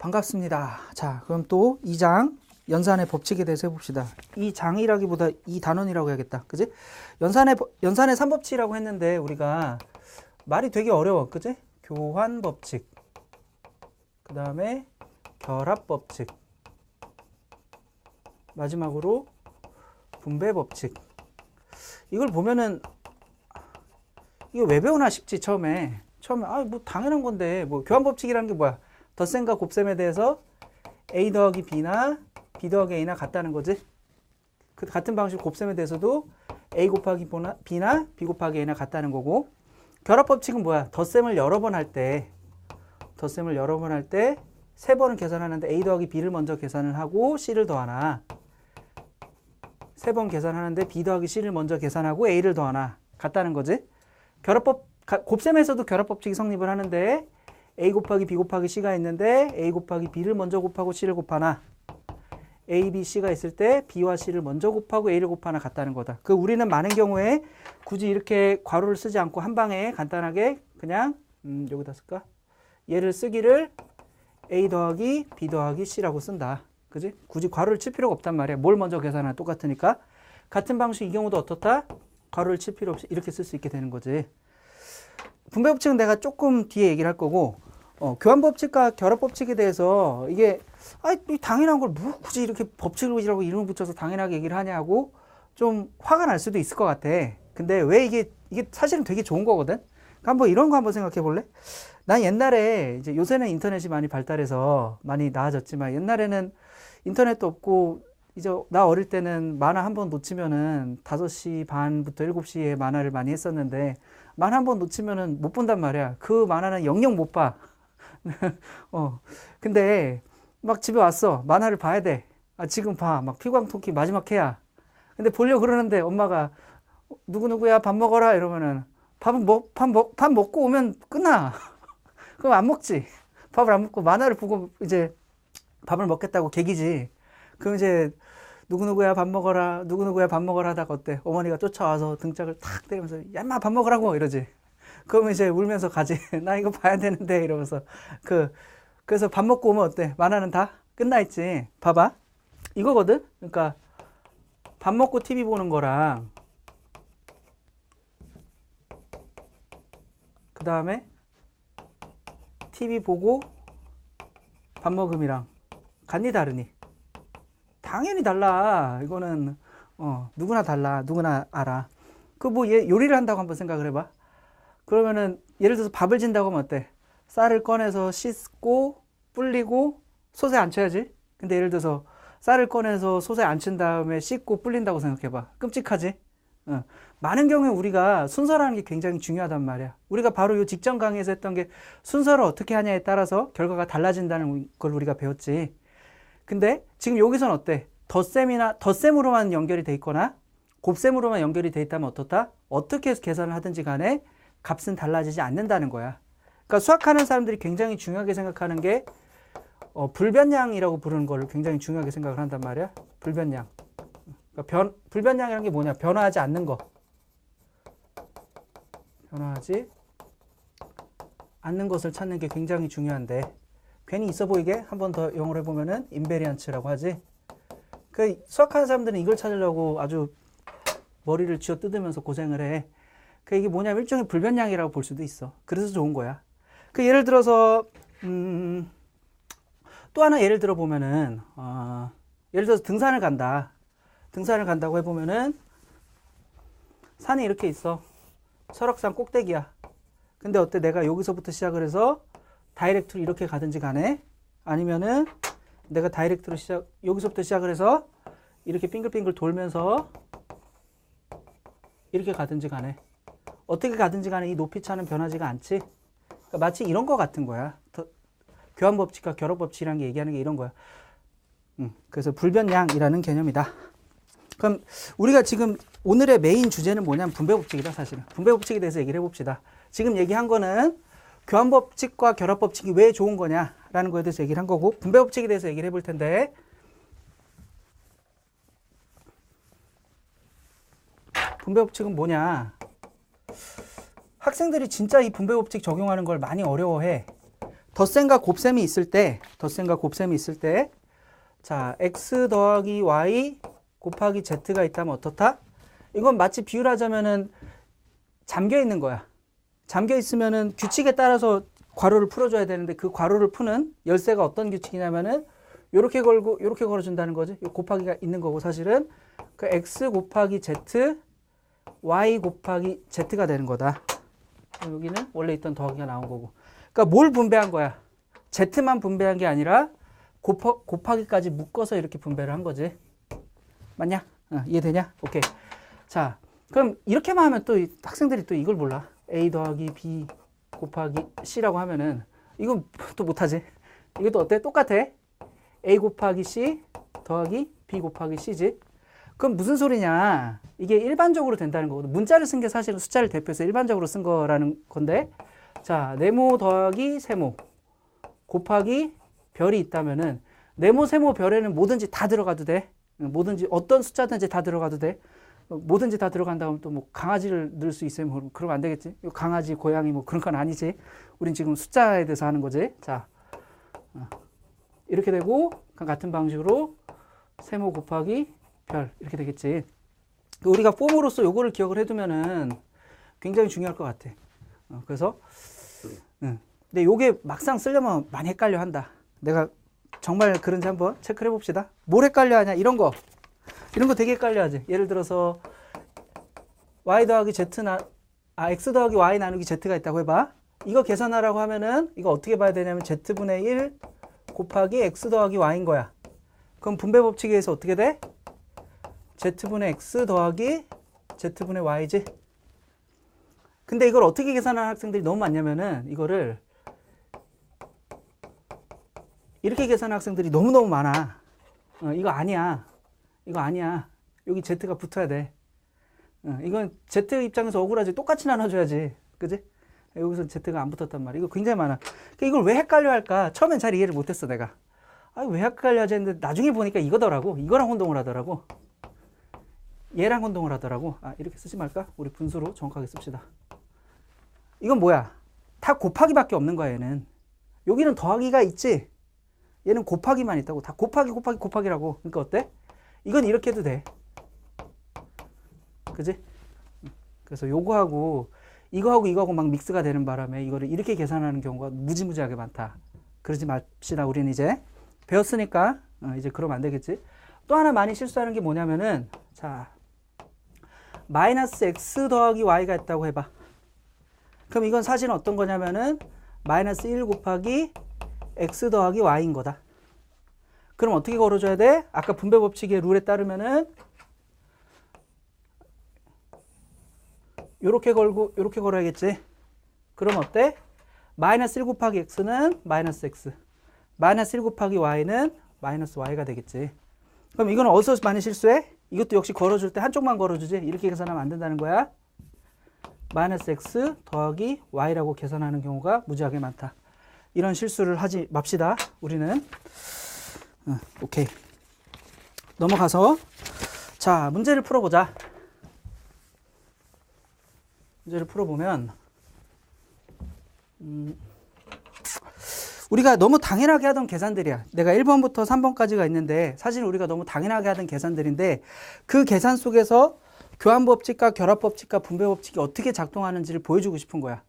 반갑습니다. 자, 그럼 또 2장 연산의 법칙에 대해서 해봅시다. 이 장이라기보다 이 단원이라고 해야겠다. 그지? 연산의 3법칙이라고 했는데 우리가 말이 되게 어려워. 그지? 교환 법칙. 그 다음에 결합 법칙. 마지막으로 분배 법칙. 이걸 보면은 이거 왜 배우나 싶지 처음에 뭐 당연한 건데 뭐 교환 법칙이라는 게 뭐야? 덧셈과 곱셈에 대해서 a 더하기 b나 b 더하기 a나 같다는 거지. 그 같은 방식 곱셈에 대해서도 a 곱하기 b나 b 곱하기 a나 같다는 거고, 결합 법칙은 뭐야? 덧셈을 여러 번 할 때 세 번은 계산하는데 a 더하기 b를 먼저 계산을 하고 c를 더하나, 세 번 계산하는데 b 더하기 c를 먼저 계산하고 a를 더하나 같다는 거지. 곱셈에서도 결합 법칙이 성립을 하는데 a 곱하기 b 곱하기 c가 있는데 a 곱하기 b를 먼저 곱하고 c를 곱하나, a, b, c가 있을 때 b와 c를 먼저 곱하고 a를 곱하나 같다는 거다. 우리는 많은 경우에 굳이 이렇게 괄호를 쓰지 않고 한 방에 간단하게 그냥 여기다 쓸까? 얘를 쓰기를 a 더하기 b 더하기 c라고 쓴다. 그지? 굳이 괄호를 칠 필요가 없단 말이야. 뭘 먼저 계산하나 똑같으니까. 같은 방식 이 경우도 어떻다? 괄호를 칠 필요 없이 이렇게 쓸 수 있게 되는 거지. 분배 법칙은 내가 조금 뒤에 얘기를 할 거고, 교환 법칙과 결합 법칙에 대해서 이게 당연한 걸 뭐 굳이 이렇게 법칙이라고 이름을 붙여서 당연하게 얘기를 하냐고 좀 화가 날 수도 있을 것 같아. 근데 왜 이게 사실은 되게 좋은 거거든. 그러니까 한번 이런 거 한번 생각해 볼래? 난 옛날에 이제 요새는 인터넷이 많이 발달해서 많이 나아졌지만 옛날에는 인터넷도 없고 이제 나 어릴 때는 만화 한 번 놓치면은 5시 반부터 7시에 만화를 많이 했었는데, 만화 한 번 놓치면은 못 본단 말이야. 그 만화는 영영 못 봐. 근데 막 집에 왔어. 만화를 봐야 돼. 지금 봐. 막 피광토끼 마지막 회야. 근데 보려고 그러는데 엄마가 누구누구야 밥 먹어라 이러면은 밥 먹고 오면 끝나. 그럼 안 먹지. 밥을 안 먹고 만화를 보고 이제 밥을 먹겠다고 계기지. 그럼 이제 누구누구야 밥 먹어라, 누구누구야 밥 먹어라 하다가 어때? 어머니가 쫓아와서 등짝을 탁 때리면서 야 인마 밥 먹으라고 이러지. 그러면 이제 울면서 가지. 나 이거 봐야 되는데 이러면서 그래서 밥 먹고 오면 어때? 만화는 다 끝나 있지. 봐봐. 이거거든. 그러니까 밥 먹고 TV 보는 거랑 그 다음에 TV 보고 밥 먹음이랑 같니 다르니? 당연히 달라. 이거는 누구나 달라. 누구나 알아. 얘 요리를 한다고 한번 생각을 해봐. 그러면은 예를 들어서 밥을 진다고 하면 어때? 쌀을 꺼내서 씻고 불리고 솥에 앉혀야지. 근데 예를 들어서 쌀을 꺼내서 솥에 앉힌 다음에 씻고 불린다고 생각해봐. 끔찍하지? 많은 경우에 우리가 순서라는 게 굉장히 중요하단 말이야. 우리가 바로 이 직전 강의에서 했던 게 순서를 어떻게 하냐에 따라서 결과가 달라진다는 걸 우리가 배웠지. 근데 지금 여기서는 어때? 덧셈으로만 연결이 돼 있거나 곱셈으로만 연결이 돼 있다면 어떻다? 어떻게 해서 계산을 하든지 간에 값은 달라지지 않는다는 거야. 그러니까 수학하는 사람들이 굉장히 중요하게 생각하는 게 불변량이라고 부르는 걸 굉장히 중요하게 생각을 한단 말이야. 불변량. 그러니까 불변량이라는 게 뭐냐? 변화하지 않는 거. 변화하지 않는 것을 찾는 게 굉장히 중요한데, 괜히 있어 보이게 한 번 더 영어로 해보면은 인베리언츠라고 하지. 수학하는 사람들은 이걸 찾으려고 아주 머리를 쥐어 뜯으면서 고생을 해. 이게 뭐냐면 일종의 불변량이라고 볼 수도 있어. 그래서 좋은 거야. 예를 들어서 또 하나 예를 들어 보면은 예를 들어서 등산을 간다고 해보면은 산이 이렇게 있어. 설악산 꼭대기야. 근데 어때? 내가 여기서부터 시작을 해서 다이렉트로 이렇게 가든지 간에, 아니면은 내가 다이렉트로 여기서부터 시작을 해서 이렇게 빙글빙글 돌면서 이렇게 가든지 간에, 어떻게 가든지 간에 이 높이 차는 변하지가 않지. 그러니까 마치 이런 거 같은 거야. 교환 법칙과 결합 법칙이라는 게 얘기하는 게 이런 거야. 그래서 불변량이라는 개념이다. 그럼 우리가 지금 오늘의 메인 주제는 뭐냐면 분배 법칙이다. 사실은 분배 법칙에 대해서 얘기를 해봅시다. 지금 얘기한 거는 교환 법칙과 결합 법칙이 왜 좋은 거냐라는 거에 대해서 얘기를 한 거고, 분배 법칙에 대해서 얘기를 해볼 텐데, 분배 법칙은 뭐냐? 학생들이 진짜 이 분배 법칙 적용하는 걸 많이 어려워해. 덧셈과 곱셈이 있을 때, 자, x 더하기 y 곱하기 z가 있다면 어떻다? 이건 마치 비유하자면은 잠겨 있는 거야. 잠겨 있으면은 규칙에 따라서 괄호를 풀어줘야 되는데 그 괄호를 푸는 열쇠가 어떤 규칙이냐면은 요렇게 걸고 요렇게 걸어준다는 거지. 요 곱하기가 있는 거고 사실은 그 x 곱하기 z, y 곱하기 z가 되는 거다. 여기는 원래 있던 더하기가 나온 거고. 그러니까 뭘 분배한 거야? z만 분배한 게 아니라 곱하기까지 묶어서 이렇게 분배를 한 거지. 맞냐? 이해되냐? 오케이. 자, 그럼 이렇게만 하면 또 학생들이 또 이걸 몰라. a 더하기 b 곱하기 c라고 하면은 이건 또 못하지. 이것도 어때? 똑같아. a 곱하기 c 더하기 b 곱하기 c지. 그럼 무슨 소리냐? 이게 일반적으로 된다는 거거든. 문자를 쓴 게 사실은 숫자를 대표해서 일반적으로 쓴 거라는 건데, 자, 네모 더하기 세모 곱하기 별이 있다면은 네모, 세모, 별에는 뭐든지 다 들어가도 돼. 뭐든지 어떤 숫자든지 다 들어가도 돼. 뭐든지 다 들어간다면 또 뭐 강아지를 넣을 수 있으면 그러면 안 되겠지. 강아지, 고양이 뭐 그런 건 아니지. 우린 지금 숫자에 대해서 하는 거지. 자, 이렇게 되고 같은 방식으로 세모 곱하기 별 이렇게 되겠지. 우리가 폼으로서 요거를 기억을 해두면은 굉장히 중요할 것 같아. 그래서 근데 요게 막상 쓰려면 많이 헷갈려 한다. 내가 정말 그런지 한번 체크를 해봅시다. 뭘 헷갈려 하냐? 이런 거 되게 헷갈려 하지. 예를 들어서 y 더하기 z나 x 더하기 y 나누기 z가 있다고 해봐. 이거 계산하라고 하면은 이거 어떻게 봐야 되냐면 z분의 1 곱하기 x 더하기 y인 거야. 그럼 분배 법칙에 의해서 어떻게 돼? z분의 x 더하기 z분의 y지. 근데 이걸 어떻게 계산하는 학생들이 너무 많냐면은 이거를 이렇게 계산하는 학생들이 너무너무 많아. 이거 아니야. 여기 z가 붙어야 돼. 이건 z 입장에서 억울하지. 똑같이 나눠줘야지. 그지? 여기서 z가 안 붙었단 말이야. 이거 굉장히 많아. 그러니까 이걸 왜 헷갈려 할까? 처음엔 잘 이해를 못했어 내가. 왜 헷갈려 하지 했는데 나중에 보니까 이거더라고. 이거랑 혼동을 하더라고. 얘랑 혼동을 하더라고. 이렇게 쓰지 말까? 우리 분수로 정확하게 씁시다. 이건 뭐야? 다 곱하기밖에 없는 거야 얘는. 여기는 더하기가 있지. 얘는 곱하기만 있다고. 다 곱하기라고. 그러니까 어때? 이건 이렇게 해도 돼. 그지? 그래서 요거하고 이거하고 막 믹스가 되는 바람에 이거를 이렇게 계산하는 경우가 무지무지하게 많다. 그러지 맙시다. 우리는 이제 배웠으니까 이제 그러면 안 되겠지. 또 하나 많이 실수하는 게 뭐냐면은 자, 마이너스 x 더하기 y가 있다고 해봐. 그럼 이건 사실은 어떤 거냐면은 마이너스 1 곱하기 x 더하기 y인 거다. 그럼 어떻게 걸어줘야 돼? 아까 분배 법칙의 룰에 따르면은 요렇게 걸고 요렇게 걸어야겠지. 그럼 어때? 마이너스 1 곱하기 x는 마이너스 x, 마이너스 1 곱하기 y는 마이너스 y가 되겠지. 그럼 이거는 어디서 많이 실수해? 이것도 역시 걸어줄 때 한쪽만 걸어주지. 이렇게 계산하면 안 된다는 거야. 마이너스 x 더하기 y라고 계산하는 경우가 무지하게 많다. 이런 실수를 하지 맙시다. 우리는. 오케이. 넘어가서 자, 문제를 풀어보자. 문제를 풀어보면 우리가 너무 당연하게 하던 계산들이야. 내가 1번부터 3번까지가 있는데 사실 우리가 너무 당연하게 하던 계산들인데 그 계산 속에서 교환법칙과 결합법칙과 분배법칙이 어떻게 작동하는지를 보여주고 싶은 거야.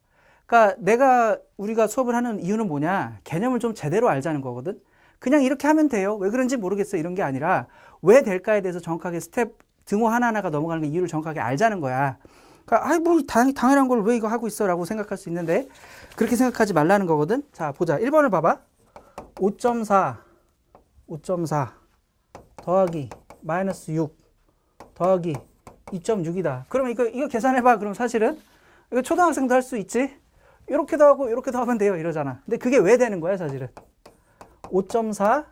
그러니까 우리가 수업을 하는 이유는 뭐냐? 개념을 좀 제대로 알자는 거거든. 그냥 이렇게 하면 돼요. 왜 그런지 모르겠어. 이런 게 아니라 왜 될까에 대해서 정확하게 스텝 등호 하나하나가 넘어가는 게 이유를 정확하게 알자는 거야. 그러니까 뭐 당연한 걸 왜 이거 하고 있어? 라고 생각할 수 있는데 그렇게 생각하지 말라는 거거든. 자, 보자. 1번을 봐봐. 5.4 더하기 마이너스 6 더하기 2.6이다. 그러면 이거 계산해봐. 그럼 사실은 이거 초등학생도 할 수 있지. 이렇게도 하고 이렇게도 하면 돼요. 이러잖아. 근데 그게 왜 되는 거야 사실은. 5.4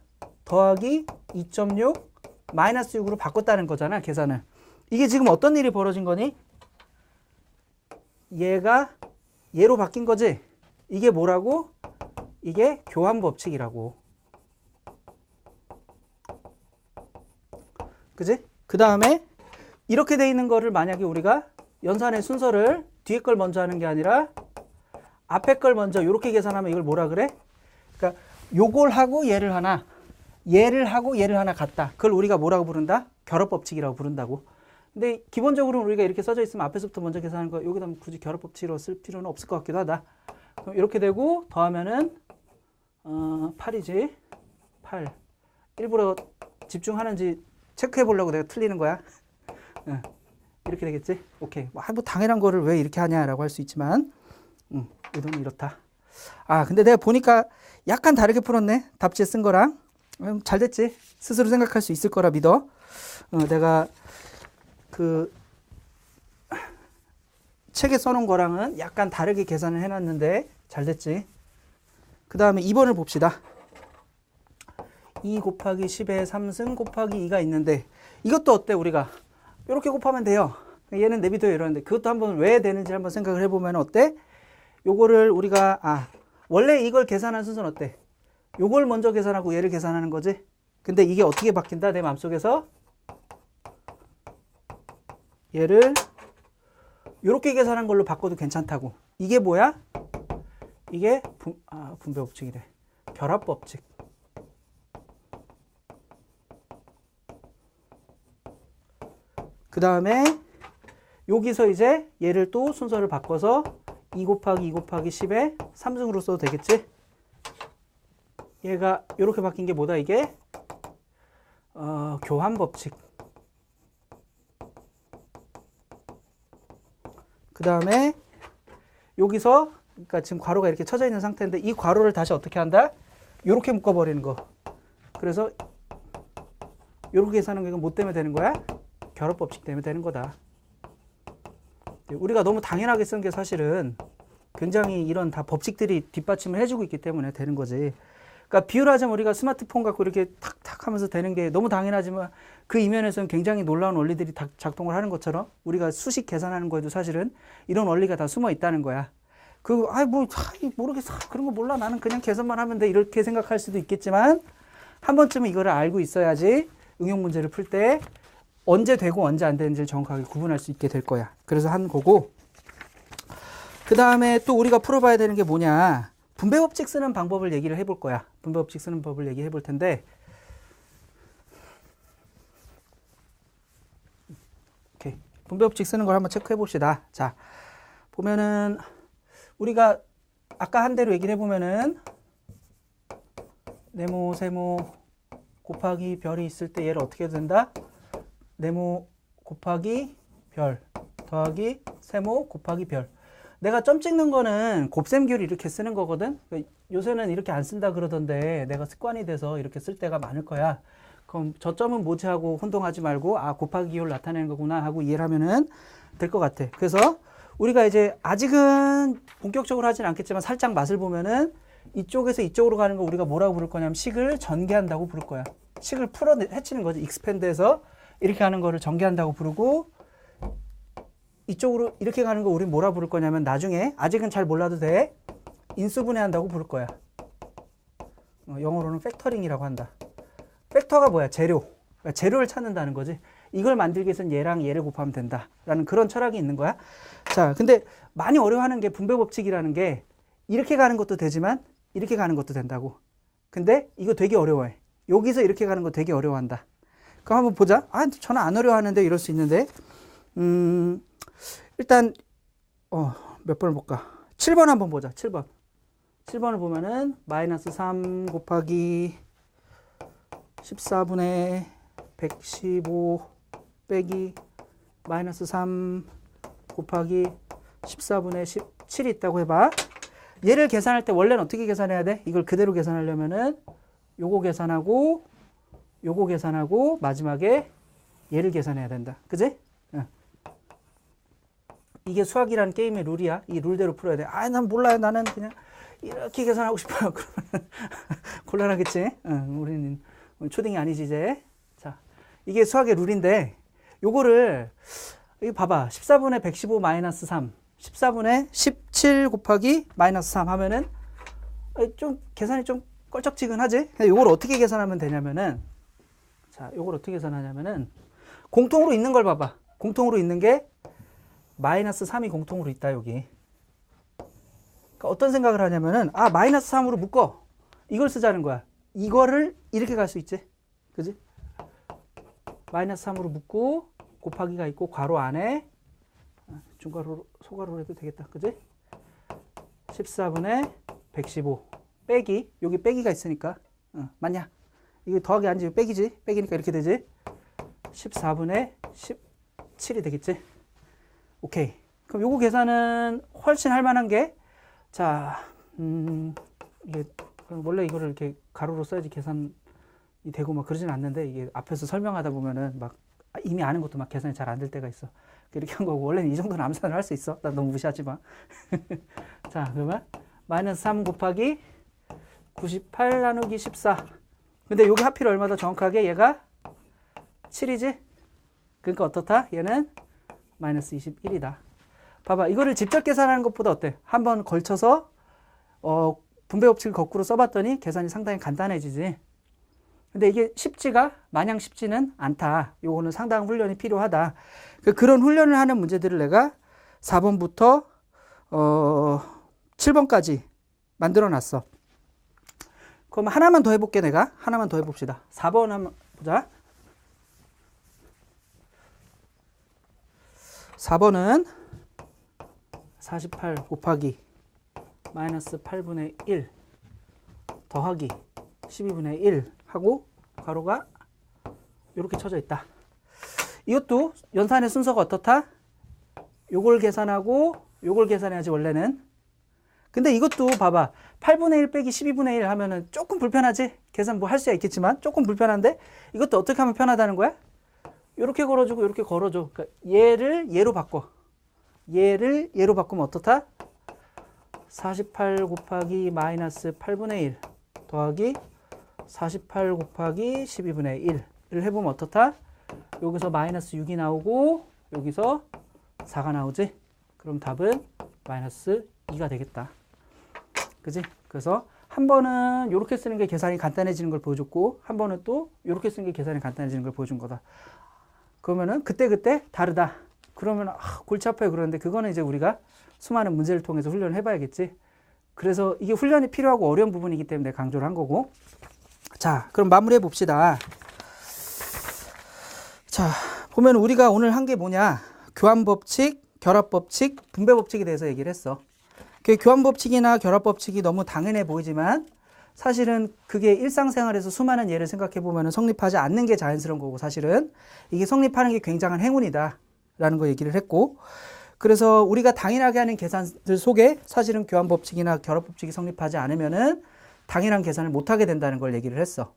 더하기 2.6 마이너스 6으로 바꿨다는 거잖아. 계산을. 이게 지금 어떤 일이 벌어진 거니? 얘가 얘로 바뀐 거지. 이게 뭐라고? 이게 교환법칙이라고. 그지? 그 다음에 이렇게 돼 있는 거를 만약에 우리가 연산의 순서를 뒤에 걸 먼저 하는 게 아니라 앞에 걸 먼저 이렇게 계산하면 이걸 뭐라 그래? 그러니까 요걸 하고 얘를 하나, 얘를 하고 얘를 하나 같다. 그걸 우리가 뭐라고 부른다? 결합법칙이라고 부른다고. 근데 기본적으로 우리가 이렇게 써져 있으면 앞에서부터 먼저 계산하는 거 여기다 굳이 결합법칙으로 쓸 필요는 없을 것 같기도 하다. 그럼 이렇게 되고 더하면은 8이지. 8. 일부러 집중하는지 체크해 보려고 내가 틀리는 거야. 이렇게 되겠지? 오케이. 뭐 당연한 거를 왜 이렇게 하냐라고 할 수 있지만 의도는 이렇다. 아, 근데 내가 보니까 약간 다르게 풀었네. 답지에 쓴 거랑. 잘 됐지? 스스로 생각할 수 있을 거라 믿어. 내가 그 책에 써놓은 거랑은 약간 다르게 계산을 해놨는데 잘 됐지? 그 다음에 2번을 봅시다. 2 곱하기 10에 3승 곱하기 2가 있는데 이것도 어때 우리가? 이렇게 곱하면 돼요. 얘는 내비둬요 이러는데 그것도 한번 왜 되는지 한번 생각을 해보면 어때? 요거를 우리가 원래 이걸 계산한 순서는 어때? 요걸 먼저 계산하고 얘를 계산하는 거지? 근데 이게 어떻게 바뀐다? 내 마음속에서 얘를 요렇게 계산한 걸로 바꿔도 괜찮다고. 이게 뭐야? 이게 분배법칙이래. 결합법칙. 그 다음에 여기서 이제 얘를 또 순서를 바꿔서 2 곱하기 2 곱하기 10에 3승으로 써도 되겠지? 얘가 이렇게 바뀐 게 뭐다 이게? 교환법칙. 그 다음에 여기서 그러니까 지금 괄호가 이렇게 쳐져 있는 상태인데 이 괄호를 다시 어떻게 한다? 이렇게 묶어버리는 거. 그래서 이렇게 계산하는 게 뭐 때문에 되는 거야? 결합법칙 때문에 되는 거다. 우리가 너무 당연하게 쓴 게 사실은 굉장히 이런 다 법칙들이 뒷받침을 해주고 있기 때문에 되는 거지. 그러니까 비유하자면 우리가 스마트폰 갖고 이렇게 탁탁 하면서 되는 게 너무 당연하지만 그 이면에서는 굉장히 놀라운 원리들이 작동을 하는 것처럼 우리가 수식 계산하는 거에도 사실은 이런 원리가 다 숨어 있다는 거야. 모르겠어. 그런 거 몰라. 나는 그냥 계산만 하면 돼. 이렇게 생각할 수도 있겠지만 한 번쯤은 이거를 알고 있어야지 응용 문제를 풀 때 언제 되고 언제 안 되는지를 정확하게 구분할 수 있게 될 거야. 그래서 한 거고. 그 다음에 또 우리가 풀어봐야 되는 게 뭐냐. 분배법칙 쓰는 방법을 얘기를 해볼 거야. 분배법칙 쓰는 법을 얘기해 볼 텐데. 오케이. 분배법칙 쓰는 걸 한번 체크해 봅시다. 자, 보면은 우리가 아까 한 대로 얘기를 해보면은 네모, 세모 곱하기 별이 있을 때 얘를 어떻게 해도 된다? 네모 곱하기 별 더하기 세모 곱하기 별. 내가 점 찍는 거는 곱셈규를 이렇게 쓰는 거거든. 요새는 이렇게 안 쓴다 그러던데 내가 습관이 돼서 이렇게 쓸 때가 많을 거야. 그럼 저 점은 뭐지 하고 혼동하지 말고 곱하기 기호를 나타내는 거구나 하고 이해를 하면은 될 것 같아. 그래서 우리가 이제 아직은 본격적으로 하진 않겠지만 살짝 맛을 보면은 이쪽에서 이쪽으로 가는 거 우리가 뭐라고 부를 거냐면 식을 전개한다고 부를 거야. 식을 풀어 헤치는 거지. 익스펜드에서 이렇게 하는 거를 전개한다고 부르고 이쪽으로 이렇게 가는 거 우리 뭐라 부를 거냐면 나중에 아직은 잘 몰라도 돼. 인수분해한다고 부를 거야. 영어로는 팩터링이라고 한다. 팩터가 뭐야? 재료. 그러니까 재료를 찾는다는 거지. 이걸 만들기 위해서는 얘랑 얘를 곱하면 된다라는 그런 철학이 있는 거야. 자, 근데 많이 어려워하는 게 분배법칙이라는 게 이렇게 가는 것도 되지만 이렇게 가는 것도 된다고. 근데 이거 되게 어려워해. 여기서 이렇게 가는 거 되게 어려워한다. 그럼 한번 보자. 저는 안 어려워하는데 이럴 수 있는데 일단 몇 번을 볼까? 7번 한번 보자. 7번. 7번을 보면은 마이너스 3 곱하기 14분의 115 빼기 마이너스 3 곱하기 14분의 17이 있다고 해봐. 얘를 계산할 때 원래는 어떻게 계산해야 돼? 이걸 그대로 계산하려면은 요거 계산하고 요거 계산하고 마지막에 얘를 계산해야 된다. 그지? 이게 수학이라는 게임의 룰이야. 이 룰대로 풀어야 돼. 난 몰라요. 나는 그냥 이렇게 계산하고 싶어요. 그러면 곤란하겠지? 우리는 초딩이 아니지 이제. 자, 이게 수학의 룰인데 요거를 이거 봐봐. 14분의 115 마이너스 3 14분의 17 곱하기 마이너스 3 하면은 좀 계산이 좀 껄쩍지근하지? 요걸 어떻게 계산하면 되냐면은 자, 요걸 어떻게 계산하냐면은 공통으로 있는 걸 봐봐. 공통으로 있는 게 마이너스 3이 공통으로 있다 여기. 그러니까 어떤 생각을 하냐면은 마이너스 3으로 묶어. 이걸 쓰자는 거야. 이거를 이렇게 갈 수 있지. 그지? 마이너스 3으로 묶고 곱하기가 있고 괄호 안에 중괄호 소괄호로 해도 되겠다. 그지? 14분의 115 빼기 여기 빼기가 있으니까 맞냐? 이게 더하기 아니지 빼기지. 빼기니까 이렇게 되지. 14분의 17이 되겠지. 오케이. 그럼 요거 계산은 훨씬 할 만한 게 자, 이게 원래 이거를 이렇게 가로로 써야지 계산이 되고 막 그러진 않는데 이게 앞에서 설명하다 보면은 막 이미 아는 것도 막 계산이 잘 안 될 때가 있어. 이렇게 한 거고 원래는 이 정도는 아무 상관을 할 수 있어. 나 너무 무시하지 마. 자, 그러면 마이너스 3 곱하기 98 나누기 14. 근데 여기 하필 얼마 더 정확하게 얘가 7이지? 그러니까 어떻다? 얘는 마이너스 21이다. 봐봐. 이거를 직접 계산하는 것보다 어때? 한번 걸쳐서 분배 법칙을 거꾸로 써봤더니 계산이 상당히 간단해지지. 근데 이게 쉽지가 마냥 쉽지는 않다. 요거는 상당한 훈련이 필요하다. 그런 훈련을 하는 문제들을 내가 4번부터 7번까지 만들어 놨어. 그럼 하나만 더 해볼게. 내가 하나만 더 해봅시다. 4번 한번 보자. 4번은 48 곱하기 마이너스 8분의 1 더하기 12분의 1 하고 가로가 이렇게 쳐져 있다. 이것도 연산의 순서가 어떻다? 요걸 계산하고 요걸 계산해야지 원래는. 근데 이것도 봐봐. 8분의 1 빼기 12분의 1 하면은 조금 불편하지? 계산 뭐 할 수야 있겠지만 조금 불편한데 이것도 어떻게 하면 편하다는 거야? 이렇게 걸어주고 이렇게 걸어줘. 그러니까 얘를 얘로 바꿔. 얘를 얘로 바꾸면 어떻다? 48 곱하기 마이너스 8분의 1 더하기 48 곱하기 12분의 1을 해보면 어떻다? 여기서 마이너스 6이 나오고 여기서 4가 나오지? 그럼 답은 마이너스 2가 되겠다. 그지? 그래서 한 번은 이렇게 쓰는 게 계산이 간단해지는 걸 보여줬고 한 번은 또 이렇게 쓰는 게 계산이 간단해지는 걸 보여준 거다. 그러면은 그때그때 다르다. 그러면 골치 아파요. 그러는데 그거는 이제 우리가 수많은 문제를 통해서 훈련을 해봐야겠지. 그래서 이게 훈련이 필요하고 어려운 부분이기 때문에 강조를 한 거고. 자, 그럼 마무리해 봅시다. 자, 보면 우리가 오늘 한 게 뭐냐? 교환법칙, 결합법칙, 분배법칙에 대해서 얘기를 했어. 그 교환법칙이나 결합법칙이 너무 당연해 보이지만 사실은 그게 일상생활에서 수많은 예를 생각해 보면 성립하지 않는 게 자연스러운 거고 사실은 이게 성립하는 게 굉장한 행운이다 라는 거 얘기를 했고 그래서 우리가 당연하게 하는 계산들 속에 사실은 교환법칙이나 결합법칙이 성립하지 않으면은 당연한 계산을 못하게 된다는 걸 얘기를 했어.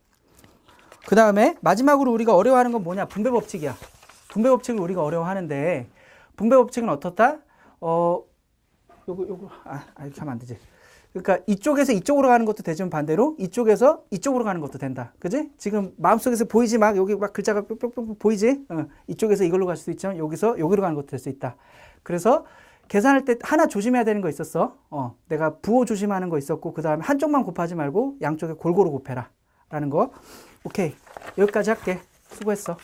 그 다음에 마지막으로 우리가 어려워하는 건 뭐냐? 분배법칙이야. 분배법칙을 우리가 어려워하는데 분배법칙은 어떻다? 이렇게 하면 안 되지. 그러니까 이쪽에서 이쪽으로 가는 것도 되지만 반대로 이쪽에서 이쪽으로 가는 것도 된다. 그지? 지금 마음속에서 보이지 막 여기 막 글자가 뿅뿅뿅 보이지? 이쪽에서 이걸로 갈 수도 있지만 여기서 여기로 가는 것도 될 수 있다. 그래서 계산할 때 하나 조심해야 되는 거 있었어. 내가 부호 조심하는 거 있었고 그 다음에 한쪽만 곱하지 말고 양쪽에 골고루 곱해라 라는 거. 오케이. 여기까지 할게. 수고했어.